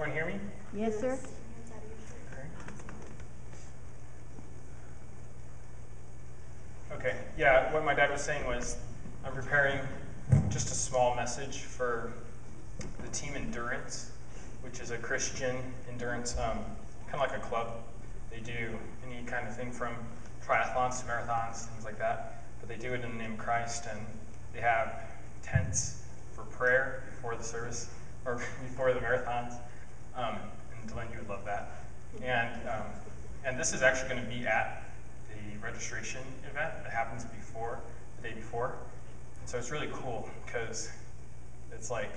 everyone hear me? Yes, sir. Okay, yeah, what my dad was saying was I'm preparing just a small message for the team Endurance, which is a Christian endurance, kind of like a club. They do any kind of thing from triathlons to marathons, things like that, but they do it in the name of Christ, and they have tents for prayer before the service, or before the marathons, and Delaney, you would love that. And this is actually going to be at the registration event that happens the day before. And so it's really cool because it's like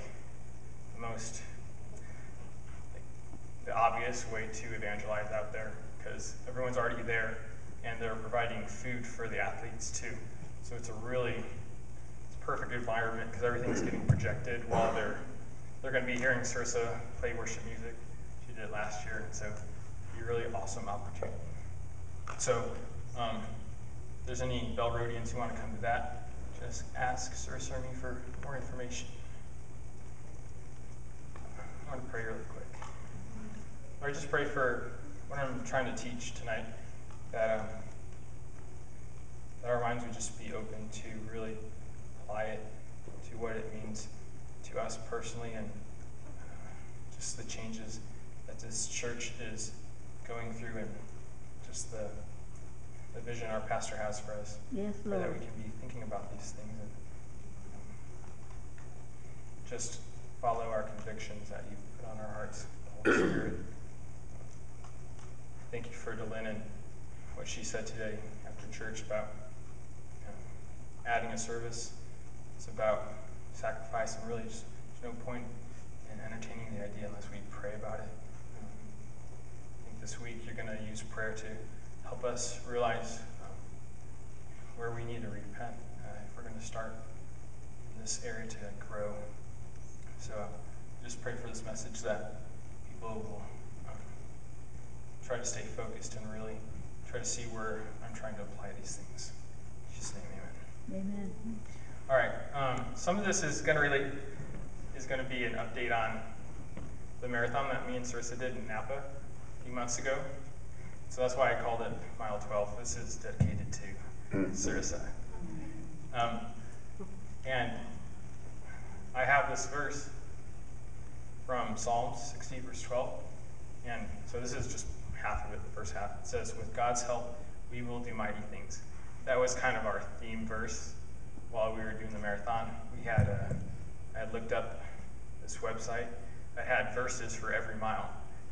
the obvious way to evangelize out there, because everyone's already there and they're providing food for the athletes too. So it's a perfect environment because everything's getting projected while they're going to be hearing Sarissa play worship music. She did it last year, and so it'll be a really awesome opportunity. So if there's any Bell Roadians who want to come to that, just ask Sarissa or me for more information. I want to pray really quick. Lord, just pray for what I'm trying to teach tonight, that our minds would just be open to really apply it to what it means to us personally, and just the changes that this church is going through, and just the vision our pastor has for us. Yes, Lord. That we can be thinking about these things and just follow our convictions that you've put on our hearts, the Holy Spirit. Thank you for Delyn and what she said today after church about adding a service. It's about sacrifice, and really just there's no point in entertaining the idea unless we pray about it. I think this week you're going to use prayer to help us realize where we need to repent if we're going to start in this area to grow. So just pray for this message that people will try to stay focused and really try to see where I'm trying to apply these things. In Jesus' name, amen. Amen. All right. Some of this is going to be an update on the marathon that me and Sarissa did in Napa a few months ago. So that's why I called it Mile 12. This is dedicated to Sarissa. And I have this verse from Psalms 60, verse 12. And so this is just half of it, the first half. It says, "With God's help, we will do mighty things." That was kind of our theme verse while we were doing the marathon. I had looked up this website that had verses for every mile.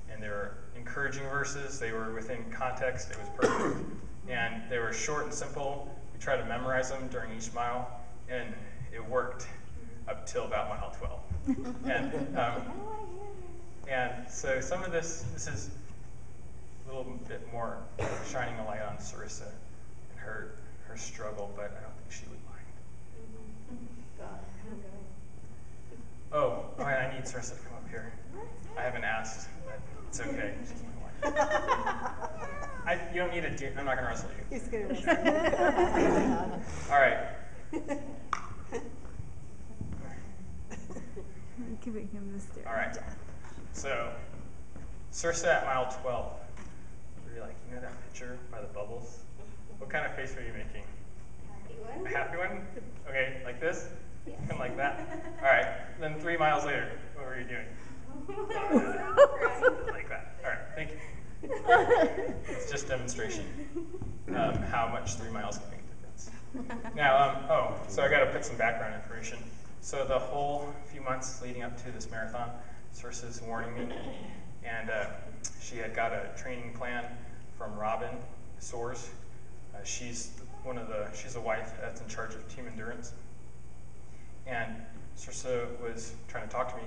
And they were encouraging verses. They were within context. It was perfect. And they were short and simple. We tried to memorize them during each mile, and it worked up till about mile 12. And so some of this is a little bit more shining a light on Sarissa and her struggle, but I don't think she would mind. Oh, I need Sarissa to come up here. I haven't asked, but it's okay. She's my wife. You don't need to I'm not going to wrestle you. He's going to wrestle. All right. I'm giving him the stare. All right. So, Sarissa at mile 12. Were you like, you know that picture by the bubbles? What kind of face were you making? Happy one. A happy one? Okay, like this? Yes. Kind of like that? All right. Then 3 miles later, what were you doing? Like that. All right, thank you. It's just demonstration how much 3 miles can make a difference. Now, so I got to put some background information. So the whole few months leading up to this marathon, Sarissa's warning me, and she had got a training plan from Robin Soares. She's a wife that's in charge of Team Endurance, and Sarissa was trying to talk to me,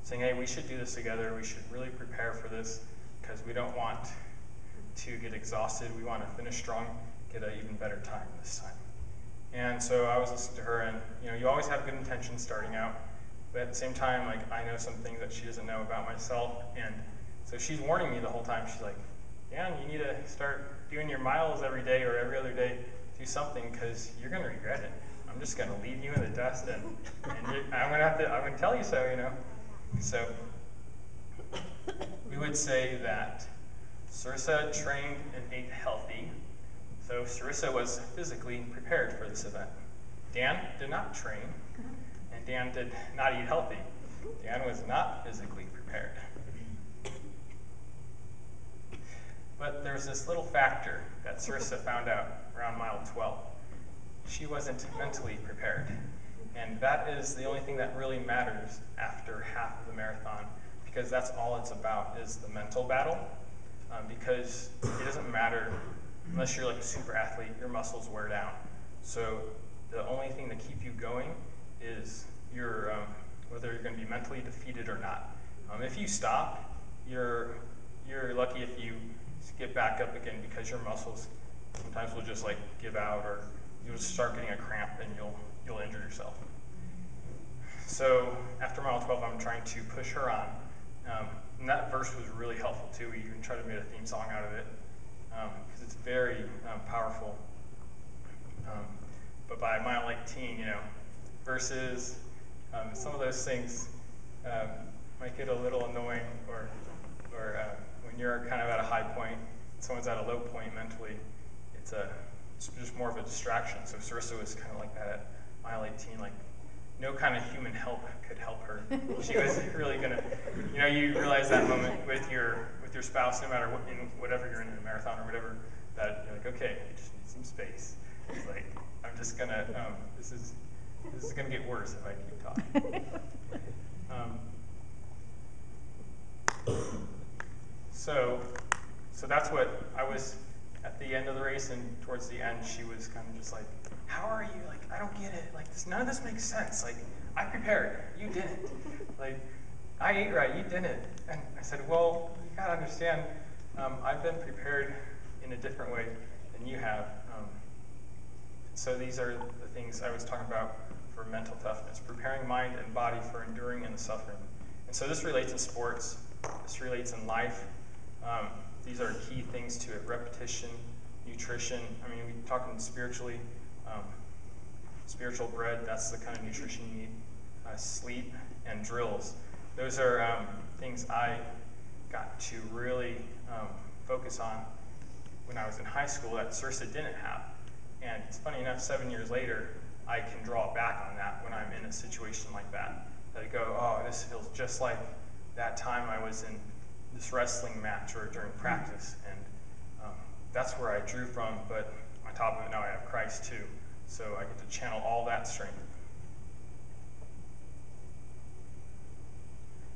saying, "Hey, we should do this together. We should really prepare for this because we don't want to get exhausted. We want to finish strong, get an even better time this time." And so I was listening to her, and you always have good intentions starting out, but at the same time, like, I know some things that she doesn't know about myself, and so she's warning me the whole time. She's like, "Dan, you need to start doing your miles every day or every other day. Do something because you're going to regret it. I'm just going to leave you in the dust, and I'm going to tell you so, So would say that Sarissa trained and ate healthy, so Sarissa was physically prepared for this event. Dan did not train, and Dan did not eat healthy. Dan was not physically prepared. But there's this little factor that Sarissa found out around mile 12. She wasn't mentally prepared. And that is the only thing that really matters after half of the marathon, because that's all it's about, is the mental battle. Because it doesn't matter, unless you're like a super athlete, your muscles wear down. So the only thing to keep you going is your, whether you're going to be mentally defeated or not. If you stop, you're lucky if you get back up again, because your muscles sometimes will just like give out, or you'll start getting a cramp and you'll injure yourself. So after mile 12, I'm trying to push her on. And that verse was really helpful too. We even tried to make a theme song out of it, because it's very powerful. But by mile 18, verses, some of those things might get a little annoying, or when you're kind of at a high point, someone's at a low point mentally, it's just more of a distraction. So Sarissa was kind of like that at mile 18, like no kind of human help could help her. She was really gonna, you realize that moment with your spouse, no matter what, whatever you're in a marathon or whatever, that you're like, okay, I just need some space. It's like, I'm just gonna, this is gonna get worse if I keep talking. So that's what I was at the end of the race, and towards the end, she was kind of just like, how are you? Like, I don't get it. Like, none of this makes sense. Like, I prepared, you didn't. Like, I ate right, you didn't. And I said, well, you gotta understand, I've been prepared in a different way than you have. So these are the things I was talking about for mental toughness, preparing mind and body for enduring in the suffering. And so this relates in sports, this relates in life. These are key things to it: repetition, nutrition. I mean, we're talking spiritually, spiritual bread, that's the kind of nutrition you need. Sleep and drills. Those are things I got to really focus on when I was in high school that Sarissa didn't have. And it's funny enough, 7 years later, I can draw back on that when I'm in a situation like that. That I go, oh, this feels just like that time I was in this wrestling match or during practice. And that's where I drew from, but on top of it, now I have Christ too. So I get to channel all that strength.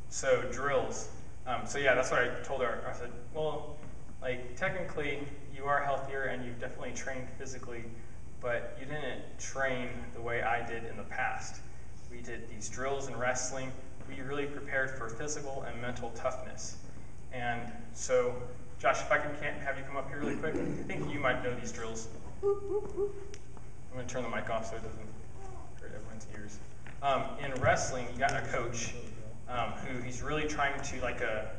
So drills. So yeah, that's what I told her. I said, well, like technically you are healthier and you've definitely trained physically, but you didn't train the way I did in the past. We did these drills in wrestling. We really prepared for physical and mental toughness. And so, Josh, if I can have you come up here really quick. I think you might know these drills. I'm going to turn the mic off so it doesn't hurt everyone's ears. In wrestling, you got a coach who he's really trying to, like a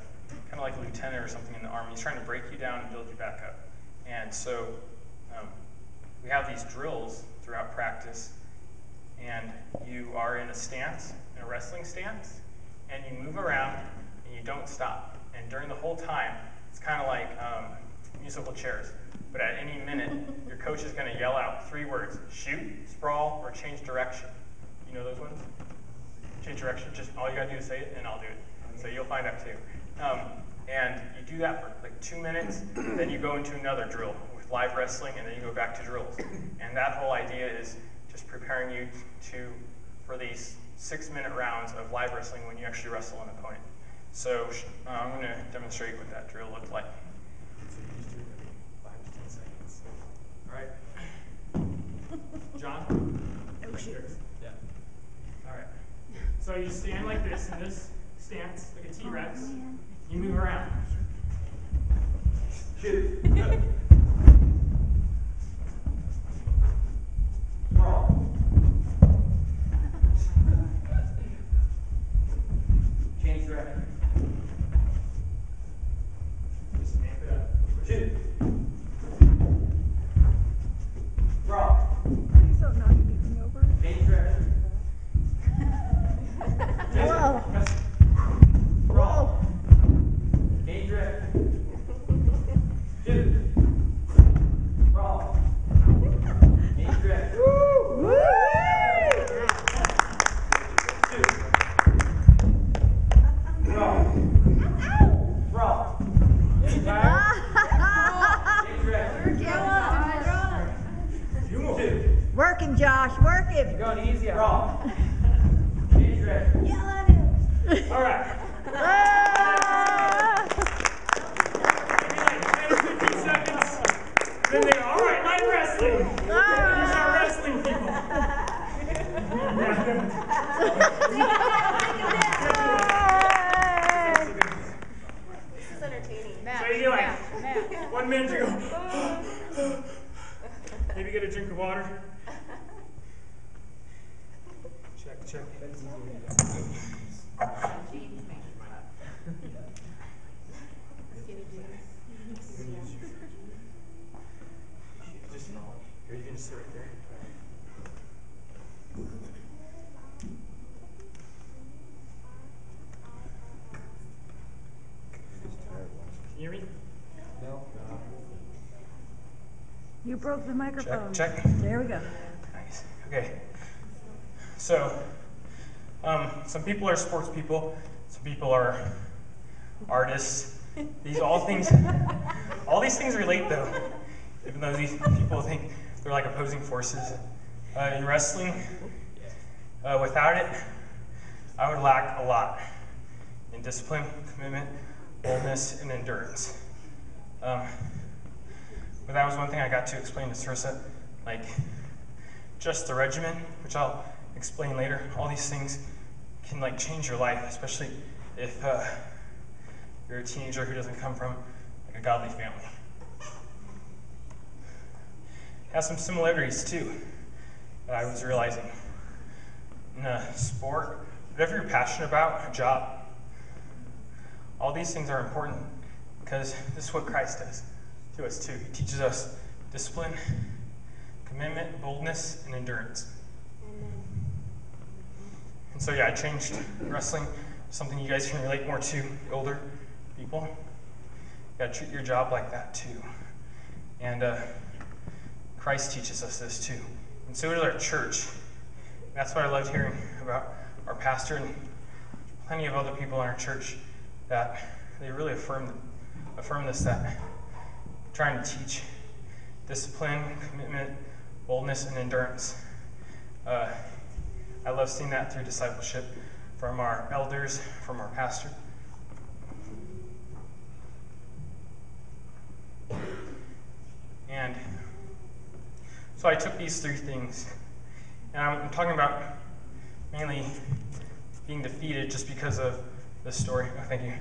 kind of like a lieutenant or something in the army. He's trying to break you down and build you back up. And so we have these drills throughout practice, and you are in a stance, in a wrestling stance, and you move around and you don't stop. And during the whole time, it's kind of like musical chairs. But at any minute, your coach is going to yell out 3 words: shoot, sprawl, or change direction. You know those ones? Change direction. Just all you got to do is say it, and I'll do it. So you'll find out too. And you do that for like 2 minutes, then you go into another drill with live wrestling, and then you go back to drills. And that whole idea is just preparing you for these 6-minute rounds of live wrestling when you actually wrestle an opponent. So I'm going to demonstrate what that drill looked like. So you just do it 5 to 10 seconds. All right. John? Oh, shit. Yeah. All right. So you stand like this in this stance, like a T-Rex. You move around. Shoot. Sprawl. Change direction. Just stamp it up. Shoot. Sprawl. Please don't knock anything over. Change direction. Whoa. Sprawl. Change him. You're going easy on Wrong. He's ready. Yell at him. All right. Ah! Maybe like 10 or 15 seconds. Then they, all right, light wrestling. These are wrestling people. This is entertaining. So you do like 1 minute to go. Maybe get a drink of water. Check, check. Or you can just sit right there. Can you hear me? No. You broke the microphone. Check. There we go. Nice. Okay. So, some people are sports people. Some people are artists. All these things relate though. Even though these people think they're like opposing forces. In wrestling, without it, I would lack a lot in discipline, commitment, boldness, and endurance. But that was one thing I got to explain to Sarissa, like just the regimen, which I'll explain later. All these things can like change your life, especially if you're a teenager who doesn't come from like a godly family. It has some similarities too that I was realizing. In a sport, whatever you're passionate about, a job, all these things are important because this is what Christ does to us too. He teaches us discipline, commitment, boldness, and endurance. And so yeah, I changed wrestling to something you guys can relate more to, older people. You gotta treat your job like that too. And Christ teaches us this too. And so does our church. That's what I loved hearing about our pastor and plenty of other people in our church, that they really affirm this, that trying to teach discipline, commitment, boldness, and endurance. I love seeing that through discipleship from our elders, from our pastor. And so I took these 3 things, and I'm talking about mainly being defeated just because of this story. Oh, thank you.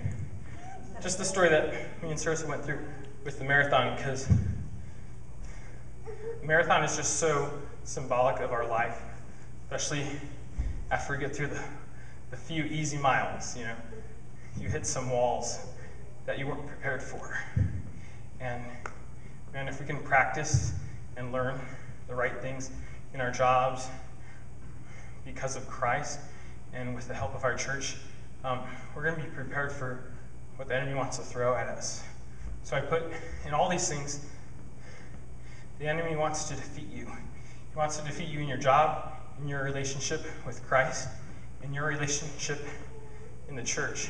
Just the story that me and Sarissa went through with the marathon, because the marathon is just so symbolic of our life, especially after we get through the few easy miles. You know, you hit some walls that you weren't prepared for. And man, if we can practice and learn the right things in our jobs because of Christ and with the help of our church, we're going to be prepared for what the enemy wants to throw at us. So I put in all these things, the enemy wants to defeat you. He wants to defeat you in your job, in your relationship with Christ, in your relationship in the church.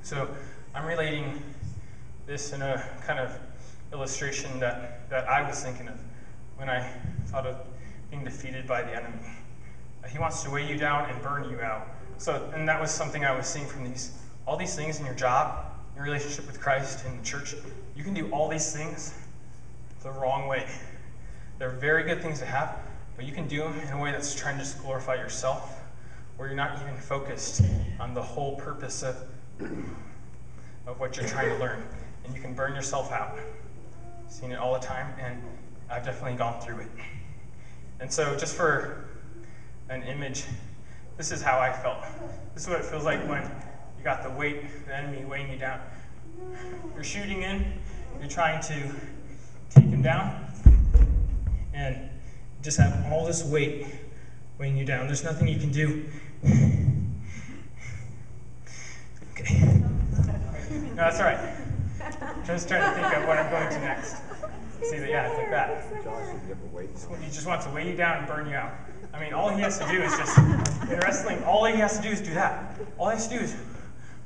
So I'm relating this in a kind of illustration that I was thinking of when I thought of being defeated by the enemy. He wants to weigh you down and burn you out. And that was something I was seeing from all these things in your job, your relationship with Christ, in the church. You can do all these things the wrong way. They're very good things to have, but you can do them in a way that's trying to just glorify yourself, where you're not even focused on the whole purpose of what you're trying to learn. And you can burn yourself out. I've seen it all the time, and I've definitely gone through it. And so just for an image, this is how I felt. This is what it feels like when you got the enemy weighing you down. You're shooting in, you're trying to take him down, and you just have all this weight weighing you down. There's nothing you can do. Okay. No, that's all right. I'm just trying to think of what I'm going to next. See that? Yeah, it's like that. He just wants to weigh you down and burn you out. I mean, all he has to do is just, in wrestling, all he has to do is do that. All he has to do is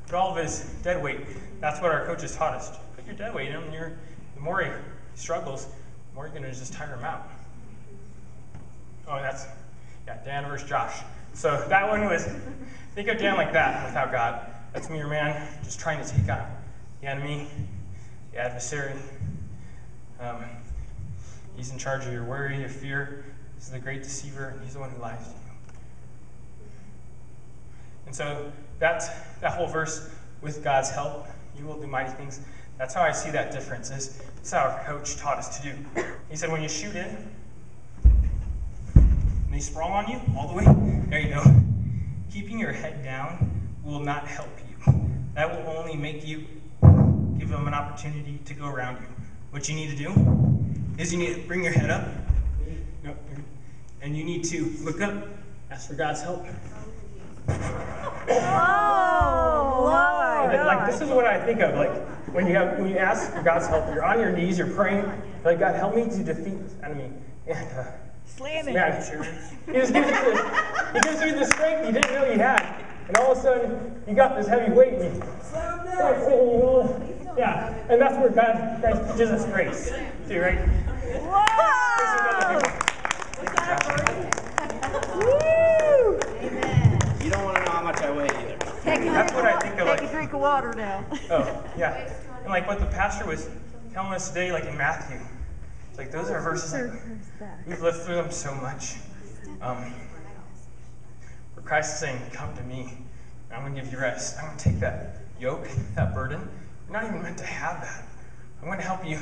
put all of his dead weight. That's what our coaches taught us. Put your dead weight in him, and the more he struggles, the more you're going to just tire him out. Oh, that's, yeah, Dan versus Josh. So that one was, think of Dan like that without God. That's me or man just trying to take on the enemy, the adversary. He's in charge of your worry, your fear. He's the great deceiver, and he's the one who lies to you. And so that whole verse, with God's help, you will do mighty things. That's how I see that difference. That's how our coach taught us to do. He said, when you shoot in, and they sprawl on you all the way, there you go. Keeping your head down will not help you. That will only make you give them an opportunity to go around you. What you need to do is you need to bring your head up, and you need to look up, ask for God's help. Oh, Like, this is what I think of. Like, when you ask for God's help, you're on your knees, you're praying, like, God, help me to defeat this enemy. And Slam it. man, he just gives you the strength you didn't know you had. And all of a sudden, you got this heavy weight. And yeah, and that's where God teaches us grace, too, right? Whoa! Woo! You don't want to know how much I weigh either. That's what I think of. Take a drink of water now. Oh, yeah. And like what the pastor was telling us today, like in Matthew, it's like those are verses like we've lived through them so much. Where Christ is saying, come to me, I'm going to give you rest. I'm going to take that yoke, that burden. You're not even meant to have that. I'm going to help you.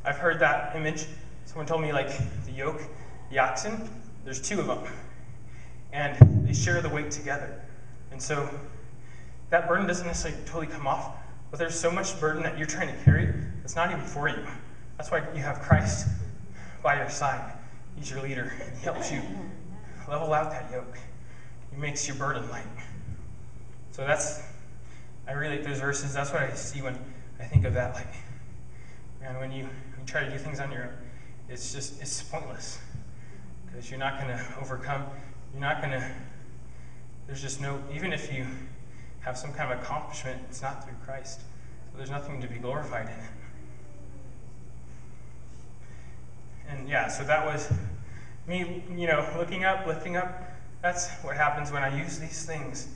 I've heard that image. Someone told me, like, the yoke, the oxen, there's two of them. And they share the weight together. And so that burden doesn't necessarily totally come off, but there's so much burden that you're trying to carry that's not even for you. That's why you have Christ by your side. He's your leader, and he helps you level out that yoke. He makes your burden light. So I relate those verses. That's what I see when I think of that. Like, man, when you try to do things on your own, it's pointless. Because you're not going to overcome. You're not going to, there's just no, even if you have some kind of accomplishment, it's not through Christ. So there's nothing to be glorified in it. And yeah, so that was me, looking up, lifting up. That's what happens when I use these things.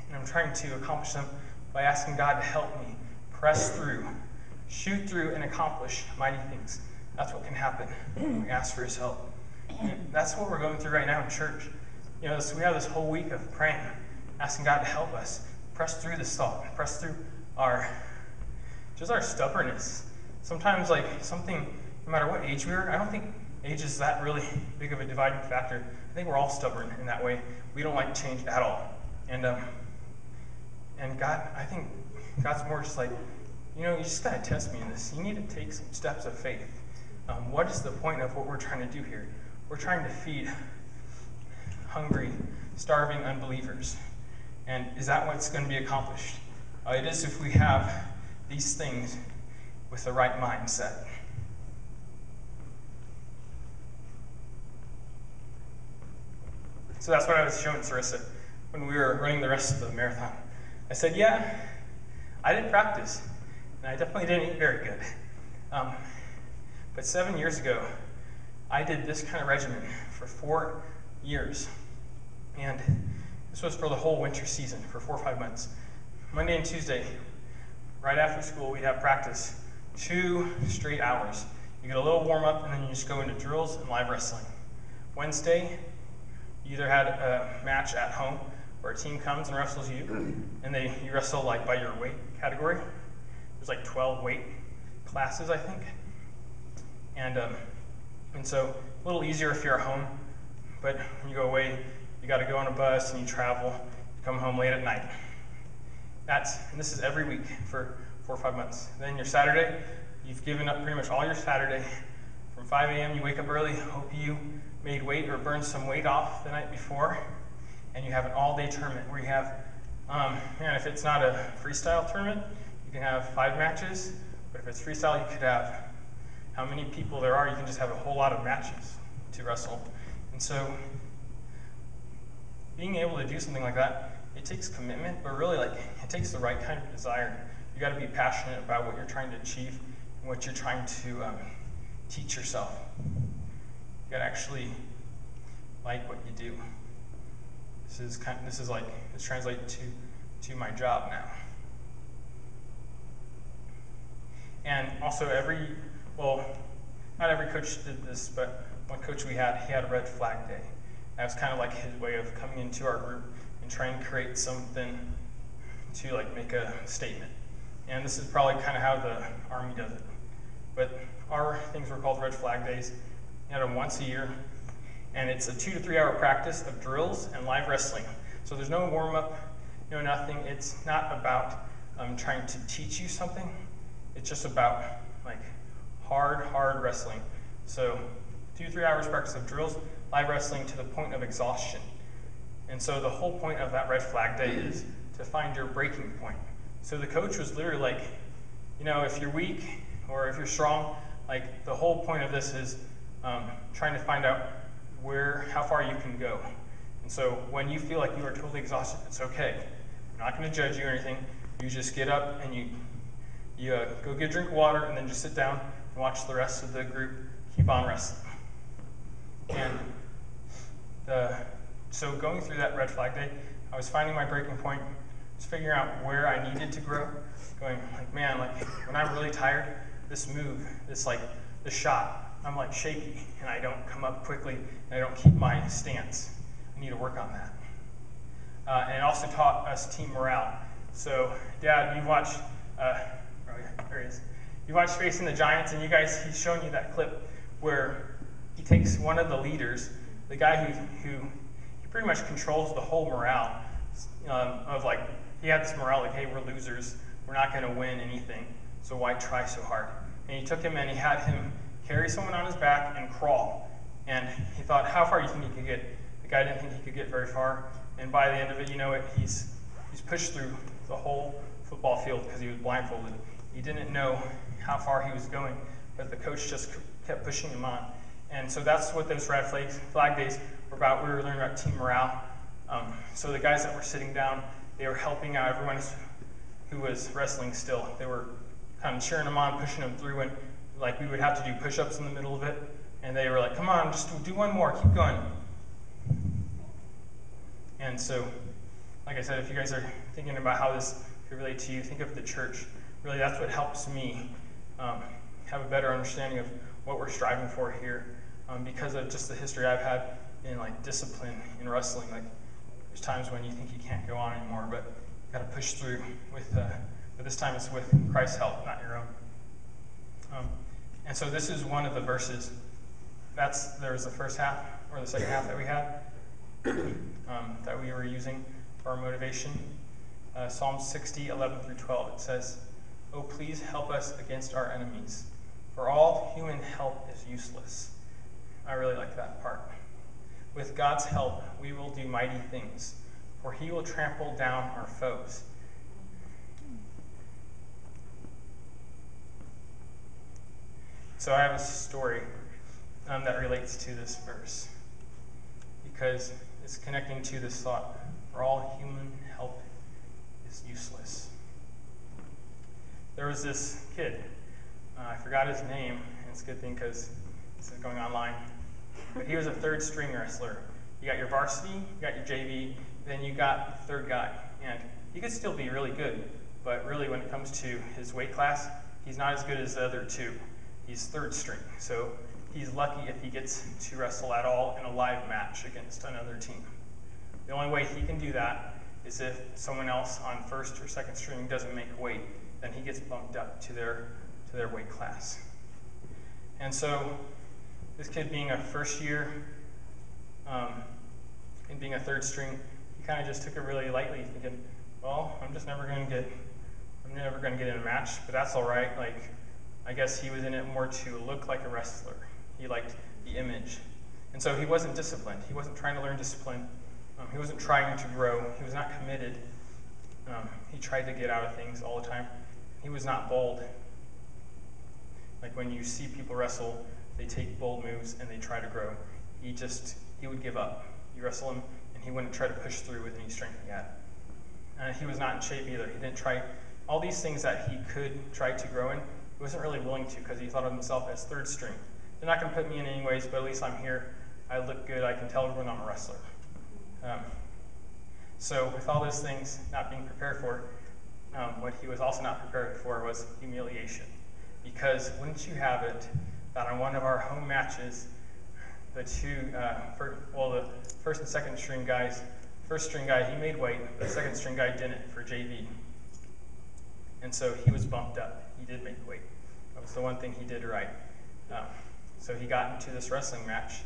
And I'm trying to accomplish them by asking God to help me press through, shoot through, and accomplish mighty things. That's what can happen when we ask for his help. And that's what we're going through right now in church. We have this whole week of praying, asking God to help us press through this thought, press through our stubbornness. Sometimes, like, something, no matter what age we are, I don't think age is that really big of a dividing factor. I think we're all stubborn in that way. We don't like change at all. And God, I think God's more just like, you just got to test me in this. You need to take some steps of faith. What is the point of what we're trying to do here? We're trying to feed hungry, starving unbelievers. And is that what's going to be accomplished? It is if we have these things with the right mindset. So that's what I was showing Sarissa when we were running the rest of the marathon. I said, yeah, I didn't practice, and I definitely didn't eat very good. But 7 years ago, I did this kind of regimen for 4 years. And this was for the whole winter season, for 4 or 5 months. Monday and Tuesday, right after school, we'd have practice, 2 straight hours. You get a little warm up, and then you just go into drills and live wrestling. Wednesday, you either had a match at home, where a team comes and wrestles you, and you wrestle like by your weight category. There's like 12 weight classes, I think. And so a little easier if you're at home, but when you go away, you got to go on a bus and you travel, you come home late at night. And this is every week for 4 or 5 months. Then your Saturday, you've given up pretty much all your Saturday. From 5 a.m. you wake up early, hope you made weight or burned some weight off the night before, and you have an all-day tournament where you have, if it's not a freestyle tournament, you can have 5 matches, but if it's freestyle, you could have how many people there are, you can just have a whole lot of matches to wrestle. And so being able to do something like that, it takes commitment, but really it takes the right kind of desire. You got to be passionate about what you're trying to achieve and what you're trying to teach yourself. You got to actually like what you do. This translates to my job now. And also not every coach did this, but one coach we had, he had a red flag day. That was kind of like his way of coming into our group and trying to create something to like make a statement. And this is probably kind of how the Army does it. But our things were called red flag days. We had them once a year, and it's a 2 to 3 hour practice of drills and live wrestling. So there's no warm up, no nothing. It's not about trying to teach you something. It's just about like hard wrestling. So 2 to 3 hours practice of drills, live wrestling to the point of exhaustion. And so the whole point of that red flag day is to find your breaking point. So the coach was literally like, if you're weak or if you're strong, like the whole point of this is trying to find out how far you can go. And so when you feel like you are totally exhausted, it's okay. I'm not going to judge you or anything. You just get up and you go get a drink of water and then just sit down and watch the rest of the group keep on wrestling. And so going through that red flag day, I was finding my breaking point, just figuring out where I needed to grow, going like, man, like when I'm really tired, this move, this shot, I'm like shaky and I don't come up quickly and I don't keep my stance. I need to work on that. And it also taught us team morale. So Dad, you watched, there he is. You watched Facing the Giants, and he's showing you that clip where he takes one of the leaders, the guy who he pretty much controls the whole morale of like, he had this morale like, hey, we're losers, we're not going to win anything, so why try so hard? And he took him and he had him carry someone on his back and crawl. And he thought, how far do you think he could get? The guy didn't think he could get very far. And by the end of it, he's pushed through the whole football field because he was blindfolded. He didn't know how far he was going, but the coach just kept pushing him on. And so that's what those red flag days were about. We were learning about team morale. So the guys that were sitting down, they were helping out everyone who was wrestling still. They were kind of cheering them on, pushing them through, and like we would have to do push-ups in the middle of it. And they were like, come on, just do one more, keep going. And so, like I said, if you guys are thinking about how this could relate to you, think of the church. Really, that's what helps me have a better understanding of what we're striving for here, because of just the history I've had in like discipline in wrestling. Like, there's times when you think you can't go on anymore, but you got to push through but this time it's with Christ's help, not your own. And so this is one of the verses. There was the first half or the second half that we had that we were using for our motivation. Psalm 60, 11 through 12. It says, "Oh, please help us against our enemies, for all human help is useless." I really like that part. With God's help, we will do mighty things, for he will trample down our foes. So I have a story that relates to this verse, because it's connecting to this thought, for all human help is useless. There was this kid, I forgot his name, and it's a good thing because this is going online, but he was a third string wrestler. You got your varsity, you got your JV, then you got the third guy, and he could still be really good, but really when it comes to his weight class, he's not as good as the other two. He's third string, so he's lucky if he gets to wrestle at all in a live match against another team. The only way he can do that is if someone else on first or second string doesn't make weight, then he gets bumped up to their weight class. And so this kid being a first year and being a third string, he kind of just took it really lightly, thinking, well, I'm never going to get in a match, but that's all right. Like, I guess he was in it more to look like a wrestler. He liked the image. And so he wasn't disciplined. He wasn't trying to learn discipline. He wasn't trying to grow. He was not committed. He tried to get out of things all the time. He was not bold. Like when you see people wrestle, they take bold moves and they try to grow. He would give up. You wrestle him and he wouldn't try to push through with any strength he had. He was not in shape either. He didn't try all these things that he could try to grow in. He wasn't really willing to because he thought of himself as third string. They're not going to put me in anyways, but at least I'm here. I look good, I can tell everyone I'm a wrestler. So with all those things not being prepared for, what he was also not prepared for was humiliation. Because wouldn't you have it that on one of our home matches, the first and second string guys, first string guy, he made weight, the second string guy didn't for JV. And so he was bumped up. He did make weight. That was the one thing he did right. So he got into this wrestling match,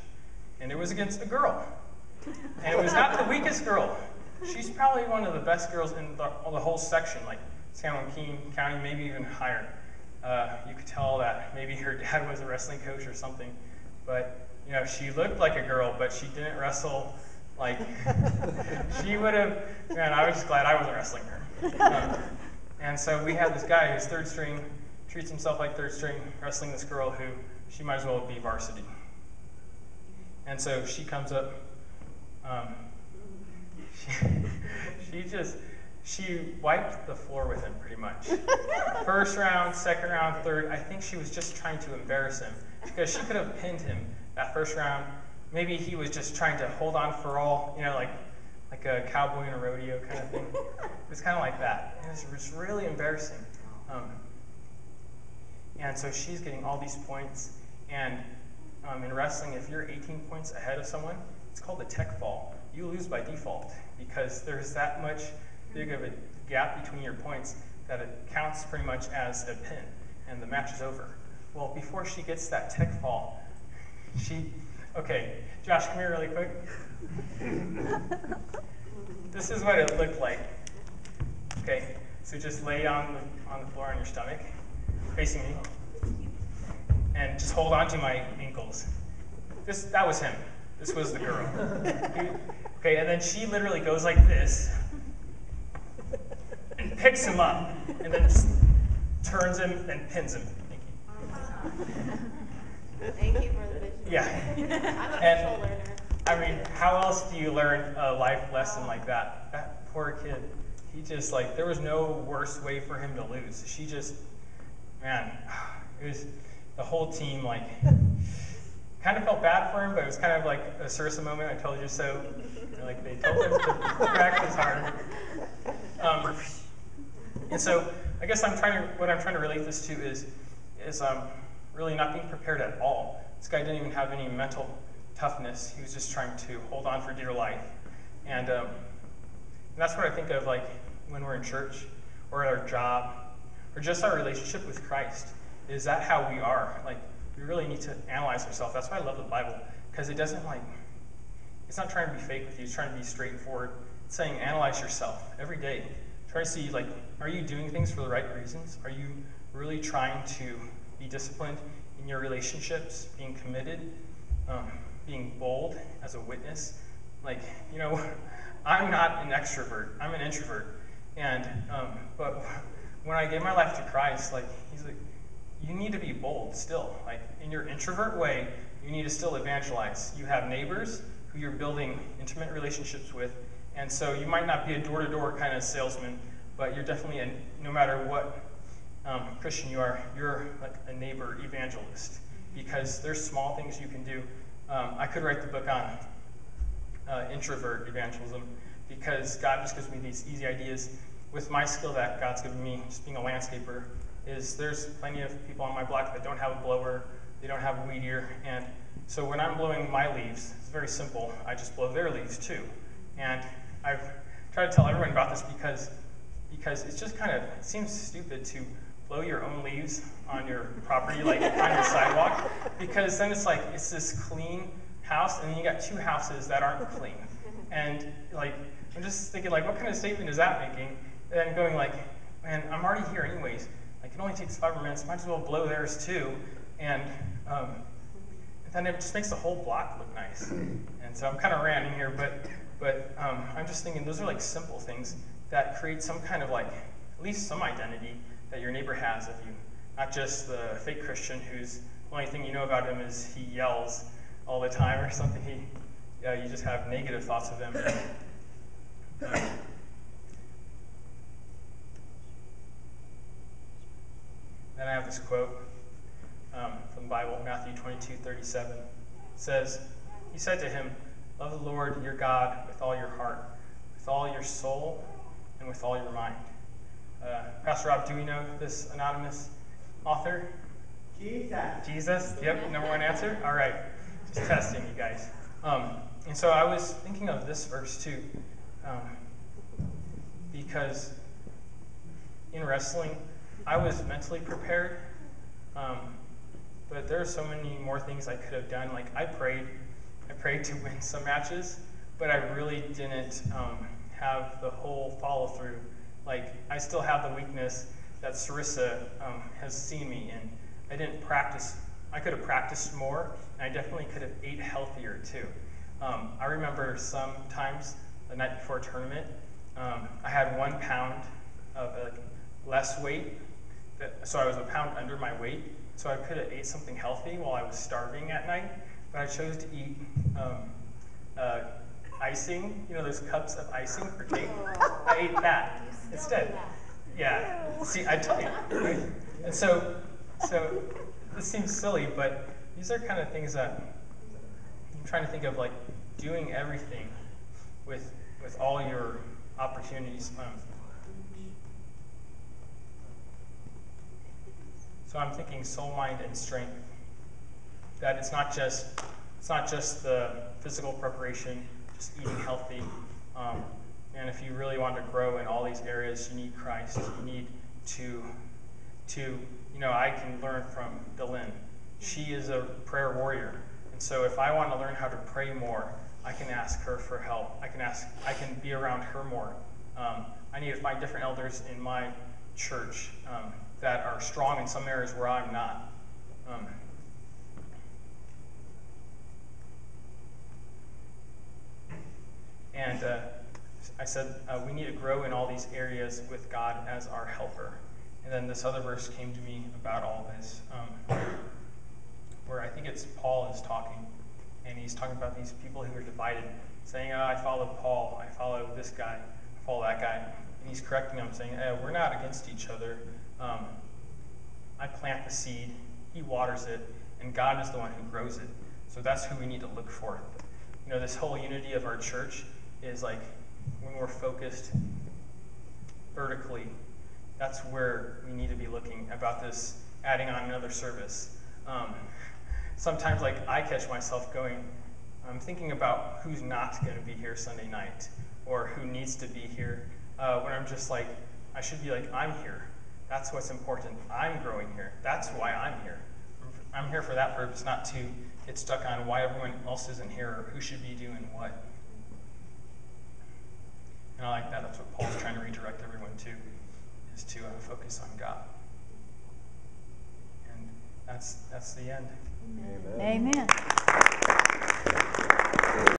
and it was against a girl. And it was not the weakest girl. She's probably one of the best girls in the whole section, like San Joaquin County, maybe even higher. You could tell that maybe her dad was a wrestling coach or something. But, you know, she looked like a girl, but she didn't wrestle like she would have. Man, I was just glad I wasn't wrestling her. And so we had this guy who's third string, treats himself like third string, wrestling this girl who she might as well be varsity. And so she comes up. She wiped the floor with him pretty much. First round, second round, third. I think she was just trying to embarrass him because she could have pinned him that first round. Maybe he was just trying to hold on for all, you know, like a cowboy in a rodeo kind of thing. It was kind of like that. And it was really embarrassing. And so she's getting all these points. And in wrestling, if you're 18 points ahead of someone, it's called a tech fall. You lose by default because there's that much big of a gap between your points that it counts pretty much as a pin, and the match is over. Well, before she gets that tech fall, okay, Josh, come here really quick. This is what it looked like. Okay, so just lay on the floor on your stomach, facing me, and just hold on to my ankles. That was him. This was the girl. Okay, and then she literally goes like this and picks him up and then just turns him and pins him. Thank you for the vision. Yeah. I'm a And visual learner. I mean, how else do you learn a life lesson like that? That poor kid, he just there was no worse way for him to lose. She just, man, it was the whole team kind of felt bad for him, but it was kind of like a Sarissa moment, I told you so. Like they told him to practice hard. And so I guess what I'm trying to relate this to is really not being prepared at all. This guy didn't even have any mental toughness. He was just trying to hold on for dear life. And that's what I think of when we're in church or at our job or just our relationship with Christ. Is that how we are? We really need to analyze ourselves. That's why I love the Bible, because it doesn't it's not trying to be fake with you. It's trying to be straightforward. It's saying analyze yourself every day. Try to see, are you doing things for the right reasons? Are you really trying to be disciplined in your relationships, being committed, being bold as a witness? I'm not an extrovert. I'm an introvert. And but when I gave my life to Christ, he's like, you need to be bold still. In your introvert way, you need to still evangelize. You have neighbors who you're building intimate relationships with, and so you might not be a door-to-door kind of salesman, but you're definitely, no matter what Christian you are, you're a neighbor evangelist, because there's small things you can do. I could write the book on introvert evangelism, because God just gives me these easy ideas. With my skill that God's given me, just being a landscaper, there's plenty of people on my block that don't have a blower, they don't have a weed eater, and so when I'm blowing my leaves, it's very simple. I just blow their leaves too. And I've tried to tell everyone about this because it's just it seems stupid to blow your own leaves on your property, on your sidewalk, because then it's this clean house, and then you got two houses that aren't clean. And I'm just thinking what kind of statement is that making? And then going man, I'm already here anyways. It only takes 5 more minutes. Might as well blow theirs too. And then it just makes the whole block look nice. And so I'm kind of ranting here, but I'm just thinking those are simple things that create some kind of at least some identity that your neighbor has of you. Not just the fake Christian who's the only thing you know about him is he yells all the time or something. You just have negative thoughts of him. Then I have this quote from the Bible, Matthew 22:37. It says, he said to him, "Love the Lord your God with all your heart, with all your soul, and with all your mind." Pastor Rob, do we know this anonymous author? Jesus. Yep, number one answer. All right, just testing you guys. And so I was thinking of this verse too, because in wrestling, I was mentally prepared, but there are so many more things I could have done. Like I prayed to win some matches, but I really didn't have the whole follow through. Like I still have the weakness that Sarissa has seen me in. I didn't practice. I could have practiced more, and I definitely could have ate healthier too. I remember sometimes the night before a tournament, I had 1 pound of less weight, so I was a pound under my weight. So I could have ate something healthy while I was starving at night, but I chose to eat icing. You know those cups of icing for cake? I ate that instead. Yeah. See, I tell you. Right? And so this seems silly, but these are kind of things that I'm trying to think of, like doing everything with all your opportunities. So I'm thinking soul, mind, and strength. That it's not just the physical preparation, just eating healthy. And if you really want to grow in all these areas, you need Christ. You need to I can learn from Delin. She is a prayer warrior. And so if I want to learn how to pray more, I can ask her for help. I can be around her more. I need to find different elders in my church that are strong in some areas where I'm not. And I said we need to grow in all these areas with God as our helper. And then this other verse came to me about all this, where I think it's Paul is talking, and he's talking about these people who are divided, saying, I follow Paul, I follow this guy, I follow that guy. And he's correcting them, saying, we're not against each other. I plant the seed, he waters it, and God is the one who grows it. So that's who we need to look for. This whole unity of our church is like when we're focused vertically, that's where we need to be looking about this, adding on another service. Sometimes I catch myself going, I'm thinking about who's not going to be here Sunday night or who needs to be here, when I'm just like, I should be like, I'm here. That's what's important. I'm growing here. That's why I'm here. I'm here for that purpose, not to get stuck on why everyone else isn't here or who should be doing what. And I like that. That's what Paul's trying to redirect everyone to, is to focus on God. And that's the end. Amen.